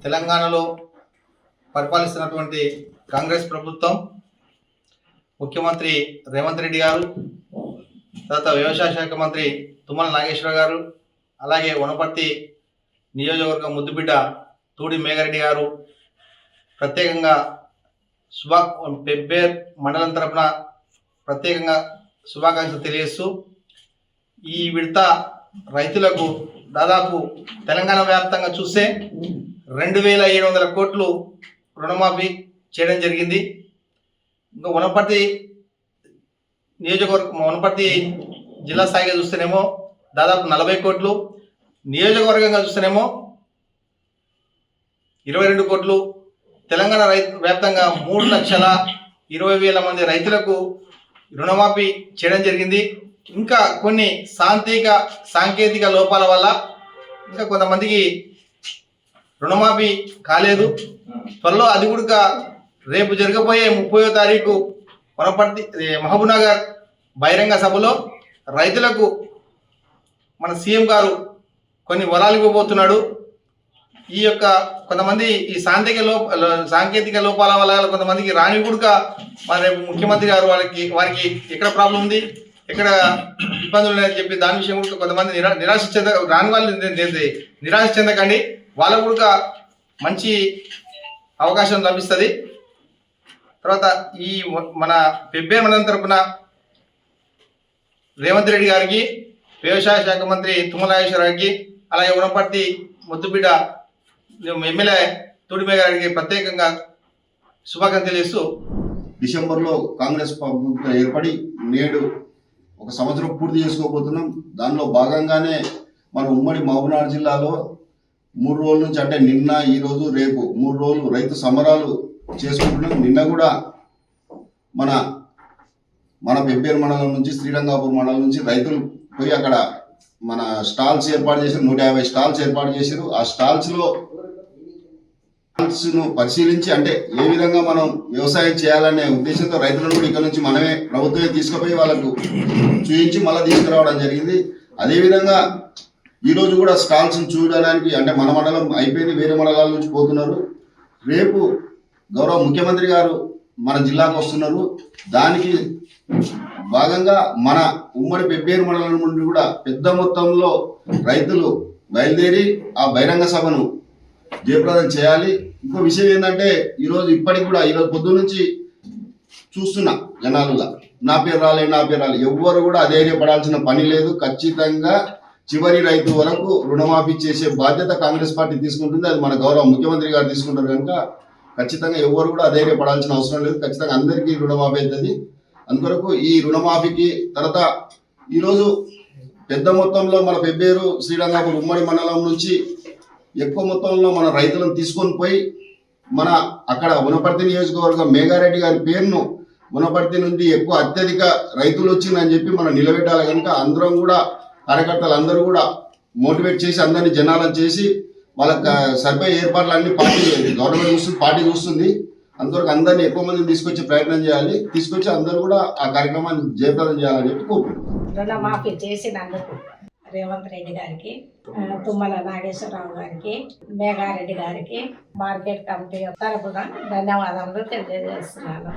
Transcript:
తెలంగాణలో పరిపాలిస్తున్నటువంటి కాంగ్రెస్ ప్రభుత్వం, ముఖ్యమంత్రి రేవంత్ రెడ్డి గారు, తర్వాత వ్యవసాయ శాఖ మంత్రి తుమ్మల నాగేశ్వర గారు, అలాగే వనపర్తి నియోజకవర్గ ముద్దుబిడ్డ తూడి మేఘారెడ్డి గారు ప్రత్యేకంగా పెబ్బేర్ మండలం తరపున ప్రత్యేకంగా శుభాకాంక్షలు తెలియజేస్తూ, ఈ విడత రైతులకు దాదాపు తెలంగాణ వ్యాప్తంగా చూస్తే 2700 కోట్లు రుణమాఫీ చేయడం జరిగింది. ఇంకా వనపర్తి నియోజకవర్గం, వనపర్తి జిల్లా స్థాయిగా చూస్తేనేమో దాదాపు 40 కోట్లు, నియోజకవర్గంగా చూస్తేనేమో 22 కోట్లు, తెలంగాణ వ్యాప్తంగా 3,20,000 మంది రైతులకు రుణమాఫీ చేయడం జరిగింది. ఇంకా కొన్ని సాంకేతిక లోపాల వల్ల ఇంకా కొంతమందికి రుణమాఫీ కాలేదు. త్వరలో అది కూడా రేపు జరగబోయే 30వ తారీఖు వనపర్తి మహబూబ్నగర్ బహిరంగ సభలో రైతులకు మన సీఎం గారు కొన్ని వరాలు ఇవ్వబోతున్నాడు. ఈ యొక్క కొంతమంది ఈ సాంకేతిక లోపాల వల్ల కొంతమందికి రాని కూడా మన రేపు ముఖ్యమంత్రి గారు వారికి ఎక్కడ ప్రాబ్లం ఉంది, ఎక్కడ ఇబ్బందులు ఉన్నాయని చెప్పి దాని విషయం కూడా కొంతమంది రాని వాళ్ళు నిరాశ చెందకండి. వాళ్ళకు కూడా మంచి అవకాశం లభిస్తుంది. తర్వాత ఈ మన పెబ్బేర్ మండలం తరపున రేవంత్ రెడ్డి గారికి, వ్యవసాయ శాఖ మంత్రి తుమ్మల నాగేశ్వర గారికి, అలాగే వనపర్తి ముద్దుబిడ్డ ఎమ్మెల్యే తూడి మేఘారెడ్డికి ప్రత్యేకంగా శుభాకాంక్షలు తెలియజేస్తూ, డిసెంబర్లో కాంగ్రెస్ ప్రభుత్వం ఏర్పడి నేడు 1 సంవత్సరం పూర్తి చేసుకోబోతున్నాం. దానిలో భాగంగానే మన ఉమ్మడి మహబూబ్నగర్ జిల్లాలో 3 రోజుల నుంచి, అంటే నిన్న, ఈరోజు, రేపు 3 రోజులు రైతు సమరాలు చేసుకుంటున్నాం. నిన్న కూడా మన పెబ్బేరు మండలం నుంచి, శ్రీరంగాపూర్ మండలం నుంచి రైతులు పోయి అక్కడ మన స్టాల్స్ ఏర్పాటు చేశారు. 150 స్టాల్స్ ఏర్పాటు చేశారు. ఆ స్టాల్స్ను పరిశీలించి, అంటే ఏ విధంగా మనం వ్యవసాయం చేయాలనే ఉద్దేశంతో రైతులను కూడా ఇక్కడ నుంచి మనమే ప్రభుత్వమే తీసుకుపోయి వాళ్ళకు చూపించి మళ్ళీ తీసుకురావడం జరిగింది. అదేవిధంగా ఈరోజు కూడా స్టాల్స్ చూడడానికి, అంటే మన మండలం అయిపోయింది, వేరే మండలాల నుంచి పోతున్నారు. రేపు గౌరవ ముఖ్యమంత్రి గారు మన జిల్లాకు వస్తున్నారు. దానికి భాగంగా మన ఉమ్మడి పెబ్బేరు మండలం నుండి కూడా పెద్ద మొత్తంలో రైతులు బయలుదేరి ఆ బహిరంగ సభను జయప్రదం చేయాలి. ఇంకో విషయం ఏంటంటే, ఇప్పటికి కూడా ఈరోజు పొద్దున్న నుంచి చూస్తున్నా జనాలుగా నా పేరు రాలే ఎవ్వరు కూడా అధైర్యపడాల్సిన పని లేదు. ఖచ్చితంగా చివరి రైతు వరకు రుణమాఫీ చేసే బాధ్యత కాంగ్రెస్ పార్టీ తీసుకుంటుంది. అది మన గౌరవ ముఖ్యమంత్రి గారు తీసుకుంటారు కనుక ఖచ్చితంగా ఎవ్వరు కూడా అధైర్యపడాల్సిన అవసరం లేదు. ఖచ్చితంగా అందరికీ రుణమాఫీ అవుతుంది. అందుకొరకు ఈ రుణమాఫీకి తర్వాత ఈరోజు పెద్ద మొత్తంలో మన పెబ్బేరు, శ్రీరంగాపూర్ ఉమ్మడి మండలం నుంచి ఎక్కువ మొత్తంలో మన రైతులను తీసుకొని పోయి మన అక్కడ వనపర్తి నియోజకవర్గం మేఘారెడ్డి గారి పేరును వనపర్తి నుండి అత్యధిక రైతులు వచ్చిందని చెప్పి మనం నిలబెట్టాలి. కనుక అందరం కూడా, కార్యకర్తలు అందరూ కూడా మోటివేట్ చేసి అందరినీ జనాలను చేసి వాళ్ళకి సరిపోయే ఏర్పాట్లు అన్ని గవర్నమెంట్ చూస్తుంది, పార్టీ చూస్తుంది. అంతవరకు అందరినీ ఎక్కువ మందిని తీసుకొచ్చే ప్రయత్నం చేయాలి. తీసుకొచ్చి అందరూ కూడా ఆ కార్యక్రమాన్ని జయప్రదం చేయాలని చెప్పి కోరుకుంటున్నాం. రుణమాఫీ చేసినందుకు రేవంత్ రెడ్డి గారికి, తుమ్మల నాగేశ్వరరావు గారికి, మేఘారెడ్డి గారికి మార్కెట్ కమిటీ తరపున ధన్యవాదాలు తెలియజేస్తున్నాను.